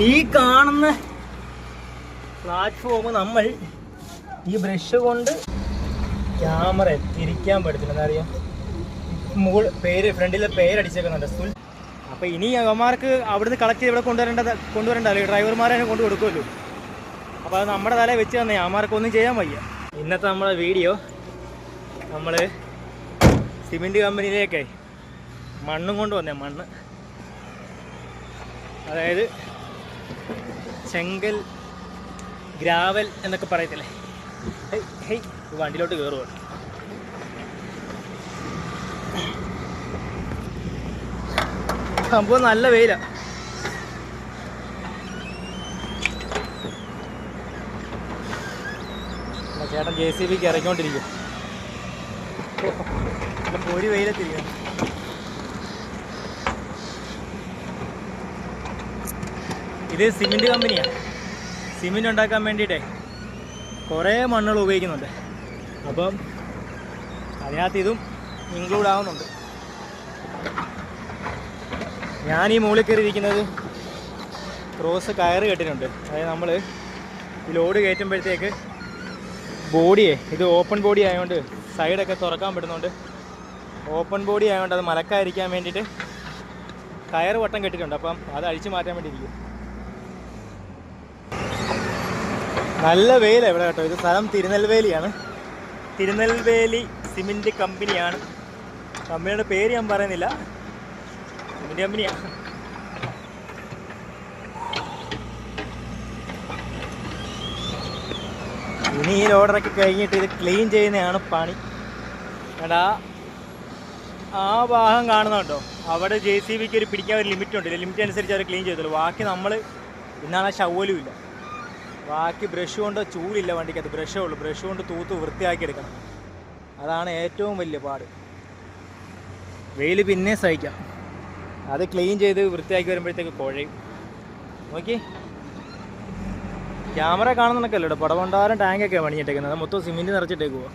ഈ കാണുന്ന പ്ലാറ്റ്ഫോം നമ്മൾ ഈ ബ്രഷ് കൊണ്ട് ക്യാമറ തിരിക്കാൻ പറ്റത്തില്ല. എന്താ അറിയാം, മുകൾ പേര് ഫ്രണ്ടിലെ പേരടിച്ചേക്കുന്നുണ്ട് സുൽ. അപ്പോൾ ഇനി അവന്മാർക്ക് അവിടുന്ന് കളക്ട് ചെയ്ത് ഇവിടെ കൊണ്ടുവരണ്ടല്ലോ, ഡ്രൈവർമാരെ കൊണ്ടു കൊടുക്കുമല്ലോ. അപ്പോൾ അത് നമ്മുടെ തലയിൽ വെച്ച് തന്നെ അവന്മാർക്കൊന്നും ചെയ്യാൻ വയ്യ. ഇന്നത്തെ നമ്മുടെ വീഡിയോ നമ്മൾ സിമെൻറ്റ് കമ്പനിയിലേക്ക് മണ്ണും കൊണ്ട് വന്നേ. മണ്ണ് അതായത് ചെങ്കൽ, ഗ്രാവൽ എന്നൊക്കെ പറയത്തില്ലേ. ഹെയ് വണ്ടിയിലോട്ട് കയറുക. സംഭവം നല്ല വെയിലാണ്. ചേട്ടൻ JCB ഇറങ്ങിക്കൊണ്ടിരിക്കും. ഒരു വെയിലത്തിരിക്കും. ഇത് സിമെൻറ്റ് കമ്പനിയാണ്. സിമെൻറ്റ് ഉണ്ടാക്കാൻ വേണ്ടിയിട്ടേ കുറേ മണ്ണുകൾ ഉപയോഗിക്കുന്നുണ്ട്. അപ്പം അതിനകത്ത് ഇതും ഇൻക്ലൂഡ് ആവുന്നുണ്ട്. ഞാൻ ഈ മുകളിൽ കയറിയിരിക്കുന്നത് ക്രോസ് കയറ് കെട്ടിട്ടുണ്ട്. അതായത് നമ്മൾ ഈ ലോഡ് കയറ്റുമ്പോഴത്തേക്ക് ബോഡിയെ, ഇത് ഓപ്പൺ ബോഡി ആയതുകൊണ്ട് സൈഡൊക്കെ തുറക്കാൻ പറ്റുന്നുണ്ട്. ഓപ്പൺ ബോഡി ആയതുകൊണ്ട് അത് മലക്കാതിരിക്കാൻ വേണ്ടിയിട്ട് കയറ് വട്ടം കെട്ടിട്ടുണ്ട്. അപ്പം അത് അഴിച്ചു മാറ്റാൻ വേണ്ടിയിരിക്കും. നല്ല വെയിലാണ് ഇവിടെ കേട്ടോ. ഇത് സ്ഥലം തിരുനെൽവേലിയാണ്. തിരുനെൽവേലി സിമെൻറ്റ് കമ്പനിയാണ്. കമ്പനിയുടെ പേര് ഞാൻ പറയുന്നില്ല, സിമെൻറ്റ് കമ്പനിയാണ്. ഇനി ഈ ലോഡറൊക്കെ കഴിഞ്ഞിട്ട് ഇത് ക്ലീൻ ചെയ്യുന്നതാണ് പണി. എടാ ആ ഭാഗം കാണുന്നുണ്ടോ, അവിടെ JCBക്ക് ഒരു പിടിക്കാൻ ഒരു ലിമിറ്റ് ഉണ്ട്. ലിമിറ്റ് അനുസരിച്ച് അവർ ക്ലീൻ ചെയ്തോളൂ. ബാക്കി നമ്മൾ ഇന്നാണ് ശവലും ഇല്ല. ബാക്കി ബ്രഷ് കൊണ്ട് ചൂടില്ല വണ്ടിക്കകത്ത്, ബ്രഷേ ഉള്ളൂ. ബ്രഷ് കൊണ്ട് തൂത്ത് വൃത്തിയാക്കി എടുക്കണം. അതാണ് ഏറ്റവും വലിയ പാട്. വെയിൽ പിന്നെ സഹിക്കാം, അത് ക്ലീൻ ചെയ്ത് വൃത്തിയാക്കി വരുമ്പോഴത്തേക്ക് കുഴയും. നോക്കി ക്യാമറ കാണുന്നതൊക്കെയല്ലോ ഇവിടെ. പടവണ്ടാരം ടാങ്കൊക്കെയാണ് പണിഞ്ഞിട്ടേക്കുന്നത്. അത് മൊത്തം സിമെൻറ്റ് നിറച്ചിട്ടേക്കുവാ.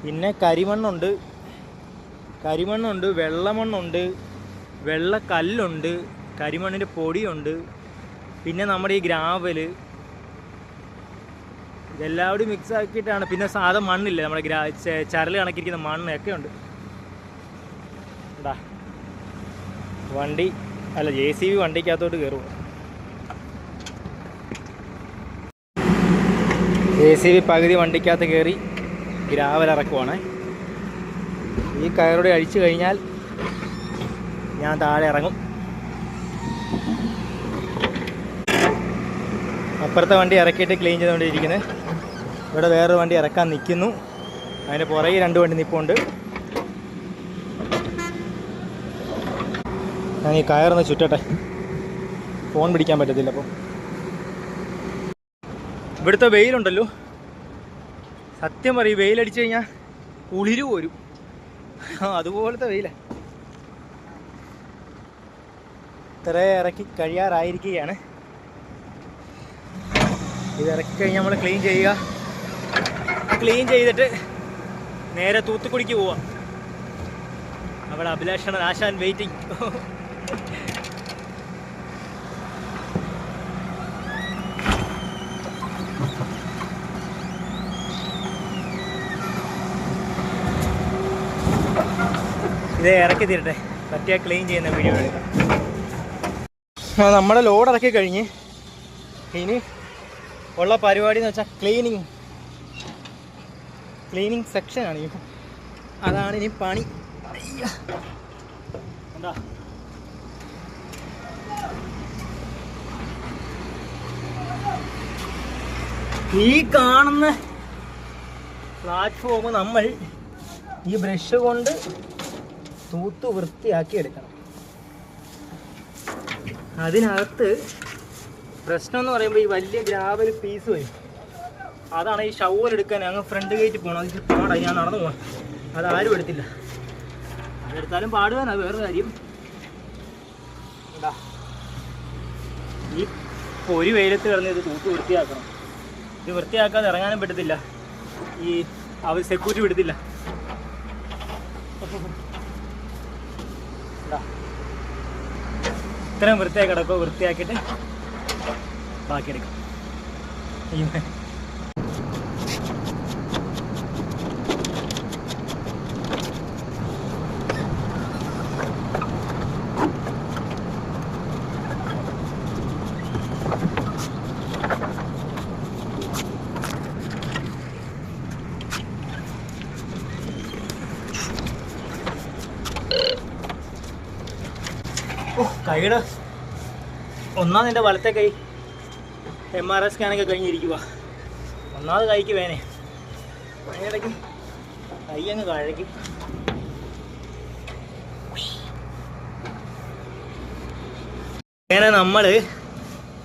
പിന്നെ കരിമണ്ണുണ്ട്, വെള്ളമണ്ണുണ്ട്, വെള്ളക്കല്ലുണ്ട്, കരിമണ്ണിൻ്റെ പൊടിയുണ്ട്, പിന്നെ നമ്മുടെ ഈ ഗ്രാവല്, ഇതെല്ലാം കൂടി മിക്സ് ആക്കിയിട്ടാണ്. പിന്നെ സാധാ മണ്ണില്ലേ, നമ്മുടെ ചരൽ കണക്കിരിക്കുന്ന മണ്ണൊക്കെ ഉണ്ട്. എന്താ വണ്ടി അല്ല, JCB വണ്ടിക്കകത്തോട്ട് കയറുക. JCB പകുതി വണ്ടിക്കകത്ത് കയറി ഗ്രാവൽ ഇറക്കുവാണ്. ഈ കയറോടെ അഴിച്ചു കഴിഞ്ഞാൽ ഞാൻ താഴെ ഇറങ്ങും. അപ്പുറത്തെ വണ്ടി ഇറക്കിയിട്ട് ക്ലീൻ ചെയ്തുകൊണ്ടിരിക്കുന്നത്. ഇവിടെ വേറൊരു വണ്ടി ഇറക്കാൻ നിൽക്കുന്നു. അതിൻ്റെ പുറകെ 2 വണ്ടി നിൽപ്പുണ്ട്. ഞാൻ ഈ കയറൊന്ന് ചുറ്റട്ടെ, ഫോൺ പിടിക്കാൻ പറ്റത്തില്ല. അപ്പോൾ ഇവിടുത്തെ വെയിലുണ്ടല്ലോ, സത്യം പറയും, വെയിലടിച്ചു കഴിഞ്ഞാൽ കുളിര് പോരും. അതുപോലത്തെ വെയിലാണ്. ഇത്ര ഇറക്കി കഴിയാറായിരിക്കുകയാണ്. ഇത് ഇറക്കി കഴിഞ്ഞ് നമ്മൾ ക്ലീൻ ചെയ്യുക. ക്ലീൻ ചെയ്തിട്ട് നേരെ തൂത്തുക്കുടിക്ക് പോവാം. അവിടെ അഭിലാഷണ ആശാൻ വെയിറ്റിംഗ്. ഇത് ഇറക്കി തീരട്ടെ, പറ്റിയ ക്ലീൻ ചെയ്യുന്ന വീഡിയോ എടുക്കാം. നമ്മുടെ ലോഡ് ഇറക്കി കഴിഞ്ഞ് ഇനി ഉള്ള പരിപാടി എന്ന് വെച്ചാൽ ക്ലീനിങ് സെക്ഷനാണ്. അതാണ് ഇനി പണി. എന്താ ഈ കാണുന്ന പ്ലാറ്റ്ഫോം നമ്മൾ ഈ ബ്രഷ് കൊണ്ട് തൂത്ത് വൃത്തിയാക്കി എടുക്കണം. അതിനകത്ത് പ്രശ്നം എന്ന് പറയുമ്പോൾ ഈ വലിയ ഗ്രാവൽ പീസ് വരും. അതാണ് ഈ ഷവൽ എടുക്കാൻ അങ്ങ് ഫ്രണ്ട് ഗേറ്റിൽ പോകണം. അതിൽ പാടായി, ഞാൻ നടന്നു പോകണം. അതാരും എടുത്തില്ല. അതെടുത്താലും പാടുവാനാ, വേറെ കാര്യം. ഈ പൊരി വെയിലത്ത് കിടന്ന് ഇത് തൂത്ത് വൃത്തിയാക്കണം. ഇത് വൃത്തിയാക്കാതെ ഇറങ്ങാനും പറ്റത്തില്ല. ഈ അവർ സെക്യൂരിറ്റി വിടത്തില്ല. ഇത്രയും വൃത്തിയാക്കി കിടക്കുക. വൃത്തിയാക്കിയിട്ട് ബാക്കിയെടുക്കാം. കൈയുടെ ഒന്നാമത് എൻ്റെ വലത്തെ കൈ MRI സ്കാനൊക്കെ കഴിഞ്ഞിരിക്കുക. ഒന്നാമത് കൈക്ക് വേനേ അതിനിടയ്ക്ക് കൈ അങ്ങ് കഴയ്ക്കും.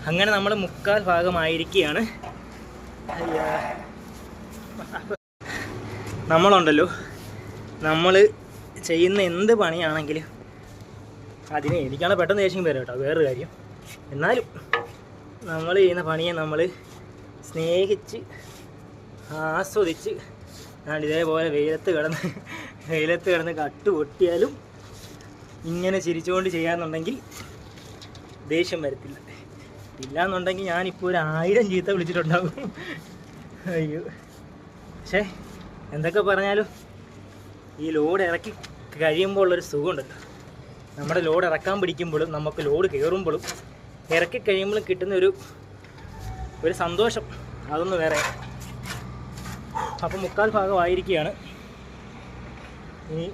അങ്ങനെ നമ്മൾ മുക്കാൽ ഭാഗമായിരിക്കുകയാണ്. നമ്മളുണ്ടല്ലോ, നമ്മൾ ചെയ്യുന്ന എന്ത് പണിയാണെങ്കിലും അതിന് എനിക്കാണ് പെട്ടെന്ന് ദേഷ്യം വരും കേട്ടോ, വേറൊരു കാര്യം. എന്നാലും നമ്മൾ ചെയ്യുന്ന പണിയെ നമ്മൾ സ്നേഹിച്ച് ആസ്വദിച്ച് ഇതേപോലെ വെയിലത്ത് കിടന്ന് കട്ട് പൊട്ടിയാലും ഇങ്ങനെ ചിരിച്ചുകൊണ്ട് ചെയ്യാന്നുണ്ടെങ്കിൽ ദേഷ്യം വരത്തില്ല. ഇല്ലയെന്നുണ്ടെങ്കിൽ ഞാനിപ്പോൾ ഒരു 1000 ചീത്ത വിളിച്ചിട്ടുണ്ടാകും. അയ്യോ, പക്ഷേ എന്തൊക്കെ പറഞ്ഞാലും ഈ ലോഡ് ഇറക്കി കഴിയുമ്പോൾ ഉള്ളൊരു സുഖമുണ്ടല്ലോ. നമ്മുടെ ലോഡ് ഇറക്കാൻ പിടിക്കുമ്പോഴും നമുക്ക് ലോഡ് കയറുമ്പോഴും ഇറക്കി കഴിയുമ്പോഴും കിട്ടുന്ന ഒരു സന്തോഷം, അതൊന്ന് വേറെ. അപ്പം മുക്കാൽ ഭാഗമായിരിക്കുകയാണ്. ഇനി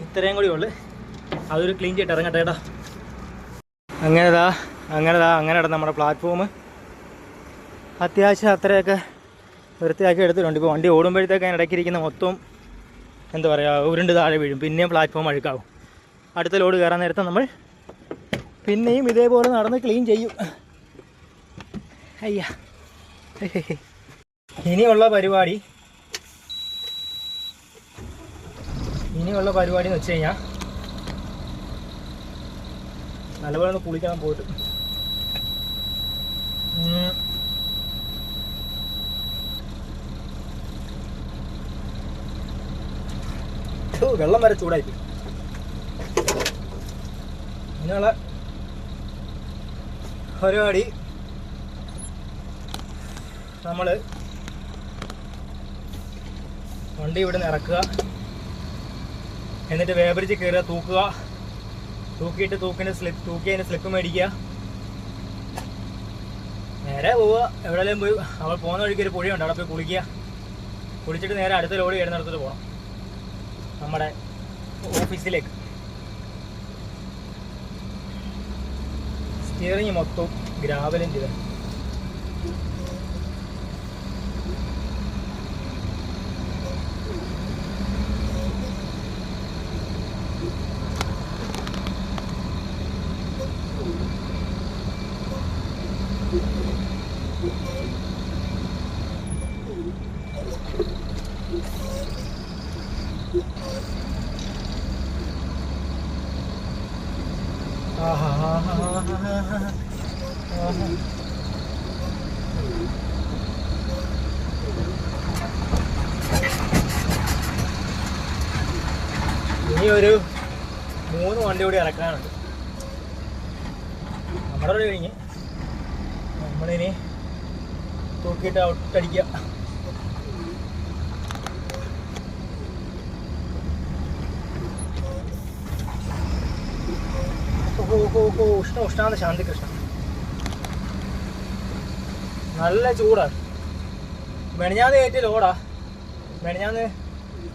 ഇത്രയും കൂടി ഉള്ളു, അതൊരു ക്ലീൻ ചെയ്തിട്ട് ഇറങ്ങട്ടെ കേട്ടോ. അങ്ങനെ നമ്മുടെ പ്ലാറ്റ്ഫോം അത്യാവശ്യം അത്രയൊക്കെ വൃത്തിയാക്കി എടുത്തിട്ടുണ്ട്. ഇപ്പോൾ വണ്ടി ഓടുമ്പോഴത്തേക്ക് അതിനിടയ്ക്കിരിക്കുന്ന മൊത്തം എന്താ പറയുക, ഉരുണ്ട് താഴെ വീഴും. പിന്നെയും പ്ലാറ്റ്ഫോം അഴുക്കാവും. അടുത്ത ലോഡ് കയറാൻ നേരത്തെ നമ്മൾ പിന്നെയും ഇതേപോലെ നടന്ന് ക്ലീൻ ചെയ്യും. അയ്യ, ഇനിയുള്ള പരിപാടി എന്ന് വെച്ച് കഴിഞ്ഞാൽ നല്ലപോലെ ഒന്ന് കുളിക്കാൻ പോയിട്ട് വെള്ളം വരെ ചൂടായി. ഇങ്ങനെയുള്ള പരിപാടി നമ്മൾ വണ്ടി ഇവിടെ നിന്ന് ഇറക്കുക, എന്നിട്ട് വേബരിച്ച് കയറുക, തൂക്കിയിട്ട് തൂക്കിയതിൻ്റെ സ്ലിപ്പ് മേടിക്കുക, നേരെ പോവുക. എവിടെയെങ്കിലും പോയി അവൾ പോകുന്ന വഴിക്ക് ഒരു പുഴയുണ്ട്, അവിടെ പോയി കുളിച്ചിട്ട് നേരെ അടുത്ത ലോഡ് കയറുന്നിടത്തോട്ട് പോകണം, നമ്മുടെ ഓഫീസിലേക്ക്. സ്റ്റിയറിങ് മൊത്തം ഗ്രാവലും ചെയ്ത ഇനി ഒരു 3 വണ്ടി കൂടി ഇറക്കാനുണ്ട്. നമ്മുടെ കൂടെ കഴിഞ്ഞ് നമ്മളിനി തൂക്കിയിട്ട് ഔട്ടടിക്കുക. ഉഷ്ണാന്ത ശാന്തി കൃഷ്ണ, നല്ല ചൂടാണ്. മെനഞ്ഞാന്ന്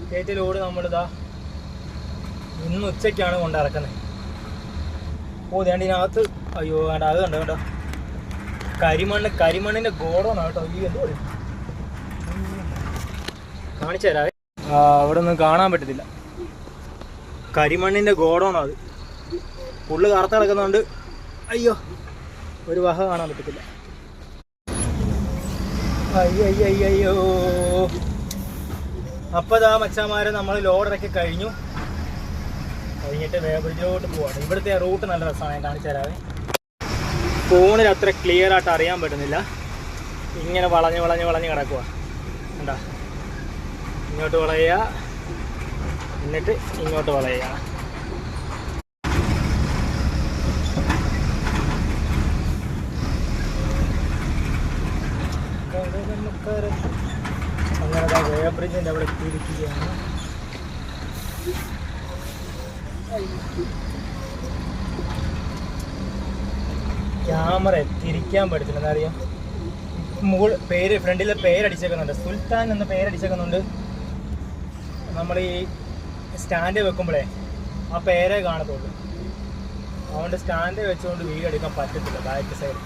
കയറ്റിയ ലോഡ് നമ്മളിതാ ഇന്ന് ഉച്ചയ്ക്കാണ് കൊണ്ടിറക്കുന്നത്. ദേണ്ട ഇതിനകത്ത് അയ്യോ വേണ്ട, അത് കണ്ടോ കരിമണ്ണിൻ്റെ ഗോഡൗണാണ് കേട്ടോ. ഈ എന്തോ കാണിച്ചു തരാവേ, അവിടെ ഒന്നും കാണാൻ പറ്റത്തില്ല. കരിമണ്ണിൻ്റെ ഗോഡൗണാണ് അത്. ഫുള്ള് കറുത്ത് കിടക്കുന്നുണ്ട്. അയ്യോ, ഒരു വക കാണാൻ പറ്റത്തില്ല. അയ്യോ. അപ്പോൾ ഇതാ മച്ചാമാരെ, നമ്മൾ ലോഡിറക്കി കഴിഞ്ഞിട്ട് വേബരിലോട്ട് പോവാണ്. ഇവിടുത്തെ റൂട്ട് നല്ല രസമാണ്, ഞാൻ കാണിച്ചു തരാവേ. ഫോണിൽ അത്ര ക്ലിയർ ആയിട്ട് അറിയാൻ പറ്റുന്നില്ല, ഇങ്ങനെ വളഞ്ഞ് കിടക്കുക. എന്താ, ഇങ്ങോട്ട് വളയുക, എന്നിട്ട് ഇങ്ങോട്ട് വളയുക. അങ്ങനെ വേ ബ്രിഡ്ജിൻ്റെ അവിടെ എത്തിയിരിക്കുകയാണ്. ക്യാമറ തിരിക്കാൻ പറ്റത്തില്ല, എന്താ അറിയാം, പേര് ഫ്രണ്ടിലെ പേരടിച്ചേക്കുന്നുണ്ട്, സുൽത്താൻ എന്ന പേരടിച്ചേക്കുന്നുണ്ട്. നമ്മൾ ഈ സ്റ്റാൻഡ് വെക്കുമ്പോഴേ ആ പേരേ കാണത്തുള്ളൂ, അതുകൊണ്ട് സ്റ്റാൻഡ് വെച്ചുകൊണ്ട് വീഡിയോ എടുക്കാൻ പറ്റത്തില്ല. ബാക്ക് സൈഡ്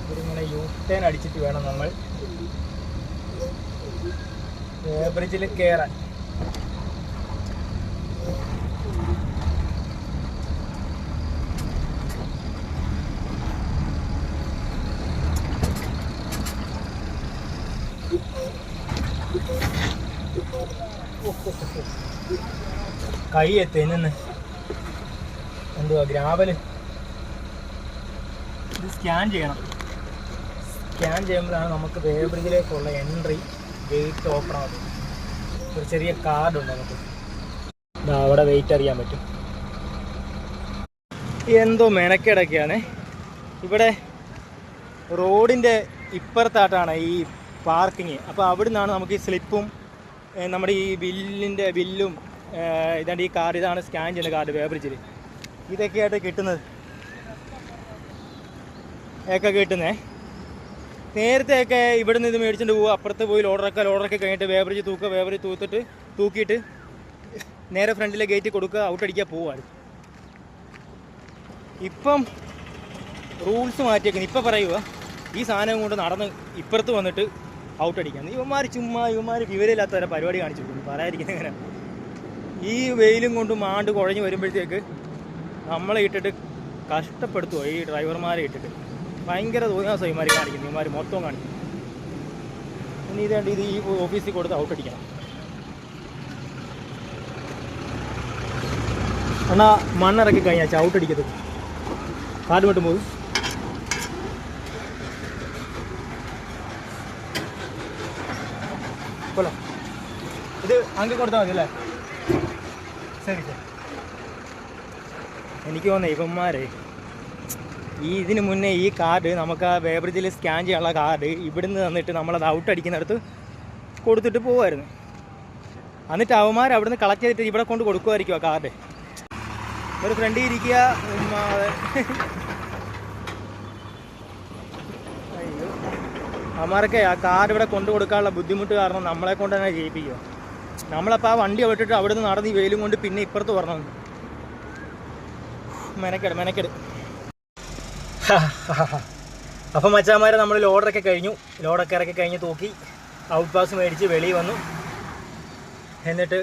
ഇവരിങ്ങനെ യൂട്ടേൺ അടിച്ചിട്ട് വേണം നമ്മൾ ബ്രിഡ്ജിൽ കയറാൻ. കൈ എത്തുന്നു എന്തുവാ ഗ്രാവല്. ഇത് സ്കാൻ ചെയ്യണം. സ്കാൻ ചെയ്യുമ്പോഴാണ് നമുക്ക് വേ ബ്രിഡ്ജിലേക്കുള്ള എൻട്രി ഗേറ്റ് ഓപ്പൺ ആകുന്നത്. ഒരു ചെറിയ കാർഡുണ്ട് നമുക്ക്, അവിടെ വെയിറ്റ് അറിയാൻ പറ്റും. എന്തോ മെനക്കേടൊക്കെയാണ് ഇവിടെ. റോഡിൻ്റെ ഇപ്പുറത്തായിട്ടാണ് ഈ പാർക്കിങ്. അപ്പോൾ അവിടെ നിന്നാണ് നമുക്ക് ഈ സ്ലിപ്പും നമ്മുടെ ഈ ബില്ലും ഇതാണ്ട് ഈ കാർഡ്, ഇതാണ് സ്കാൻ ചെയ്യുന്ന കാർഡ് വേ ബ്രിഡ്ജിൽ. ഇതൊക്കെയായിട്ട് കിട്ടുന്നത് കിട്ടുന്നേ. നേരത്തെയൊക്കെ ഇവിടെ നിന്ന് ഇത് മേടിച്ചിട്ട് പോവുക, അപ്പുറത്ത് പോയി ലോഡറൊക്കെ കഴിഞ്ഞിട്ട് വേ ബ്രിഡ്ജ് തൂക്കിയിട്ട് നേരെ ഫ്രണ്ടിലെ ഗേറ്റ് കൊടുക്കുക, ഔട്ടടിക്കുക, പോവുമായിരുന്നു. ഇപ്പം റൂൾസ് മാറ്റിയേക്കുന്നു. ഇപ്പം പറയുക ഈ സാധനം കൊണ്ട് നടന്ന് ഇപ്പുറത്ത് വന്നിട്ട് ഔട്ടടിക്കാം. ഇവന്മാർ വിവരമില്ലാത്തവരെ പരിപാടി കാണിച്ചു കൊടുക്കുന്നു. പറയാതിരിക്കുന്നത് എങ്ങനെ? ഈ വെയിലും കൊണ്ട് മാണ്ട് കുഴഞ്ഞ് വരുമ്പോഴത്തേക്ക് നമ്മളെ ഇട്ടിട്ട് കഷ്ടപ്പെടുത്തുമോ ഈ ഡ്രൈവർമാരെ ഇട്ടിട്ട്? ഭയങ്കര തോന്നിയാസം ഇവന്മാർ കാണിക്കുന്നു, ഇവന്മാർ മൊത്തം കാണിക്കും. ഇനി ഇത് ഈ ഓഫീസിൽ കൊടുത്ത് ഔട്ടടിക്കണം. എന്നാൽ മണ്ണിറക്കി കഴിഞ്ഞാൽ ഔട്ടടിക്കത്തുള്ളൂ. കാട് വിട്ടും പോകും. കൊള്ളാം. ഇത് അങ്ങ് കൊടുത്താൽ മതി അല്ലേ? ശരി ശരി. എനിക്ക് തോന്നുന്നത് ഇവന്മാരെ ഇതിന് മുന്നേ ഈ കാർഡ് നമുക്ക് ആ വേ ബ്രിഡ്ജിൽ സ്കാൻ ചെയ്യാനുള്ള കാർഡ് ഇവിടുന്ന് തന്നിട്ട് നമ്മളത് ഔട്ടടിക്കുന്നിടത്ത് കൊടുത്തിട്ട് പോകുമായിരുന്നു. എന്നിട്ട് അവന്മാർ അവിടുന്ന് കളക്ട് ചെയ്തിട്ട് ഇവിടെ കൊണ്ട് കൊടുക്കുമായിരിക്കും ആ കാർഡ്. ഒരു ഫ്രണ്ടിൽ ഇരിക്കുക. അയ്യോ, അവന്മാരൊക്കെ ആ കാർഡ് ഇവിടെ കൊണ്ടു കൊടുക്കാനുള്ള ബുദ്ധിമുട്ട് കാരണം നമ്മളെ കൊണ്ട് തന്നെ ചെയ്യിപ്പിക്കുക. നമ്മളപ്പോൾ ആ വണ്ടി വിട്ടിട്ട് അവിടെ നിന്ന് നടന്ന് ഈ വെയിലും കൊണ്ട് പിന്നെ ഇപ്പുറത്ത് വരണം. മെനക്കെട്. അപ്പം മച്ചാന്മാരെ നമ്മൾ ലോഡൊക്കെ ഇറക്കി കഴിഞ്ഞ് തൂക്കി ഔട്ട് പാസ് മേടിച്ച് വെളിയിൽ വന്നു. എന്നിട്ട്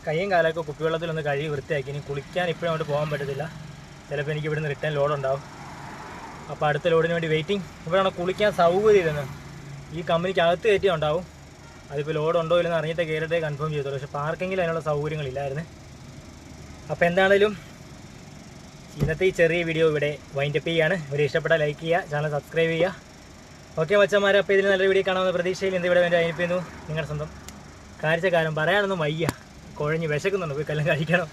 കൈയും കാലമൊക്കെ കുപ്പിവെള്ളത്തിലൊന്ന് കഴുകി വൃത്തിയാക്കി. ഇനി കുളിക്കാൻ ഇപ്പോഴും അങ്ങോട്ട് പോകാൻ പറ്റത്തില്ല. ചിലപ്പോൾ എനിക്ക് ഇവിടുന്ന് റിട്ടേൺ ലോഡുണ്ടാവും. അപ്പോൾ അടുത്ത ലോഡിന് വേണ്ടി വെയിറ്റിംഗ്. ഇവിടെയാണ് കുളിക്കാൻ സൗകര്യം ഇരുന്നത്. ഈ കമ്പനിക്ക് അകത്ത് കയറ്റിയാൽ ഉണ്ടാവും. അതിപ്പോൾ ലോഡ് ഉണ്ടോ ഇല്ലെന്ന് അറിഞ്ഞിട്ട് കയറിയിട്ടേ കൺഫേം ചെയ്തോളൂ. പക്ഷേ പാർക്കിങ്ങിൽ അതിനുള്ള സൗകര്യങ്ങളില്ലായിരുന്നു. അപ്പോൾ എന്താണേലും ഇന്നത്തെ ഈ ചെറിയ വീഡിയോ ഇവിടെ വൈൻഡപ്പ് ചെയ്യുകയാണ്. ഒരു ഇഷ്ടപ്പെട്ട ലൈക്ക് ചെയ്യുക, ചാനൽ സബ്സ്ക്രൈബ് ചെയ്യുക. ഓക്കെ മച്ചന്മാരെ, അപ്പോൾ ഇതിൽ നല്ലൊരു വീഡിയോ കാണാമെന്ന പ്രതീക്ഷയിൽ ഇന്ന് ഇവിടെ വേണ്ടി അനുപ്പിക്കുന്നു. നിങ്ങളുടെ സ്വന്തം കാര്യം പറയാനൊന്നും വയ്യ, കുഴഞ്ഞ് വിശക്കുന്നുണ്ട്, പോയി കല്ലം കഴിക്കണം.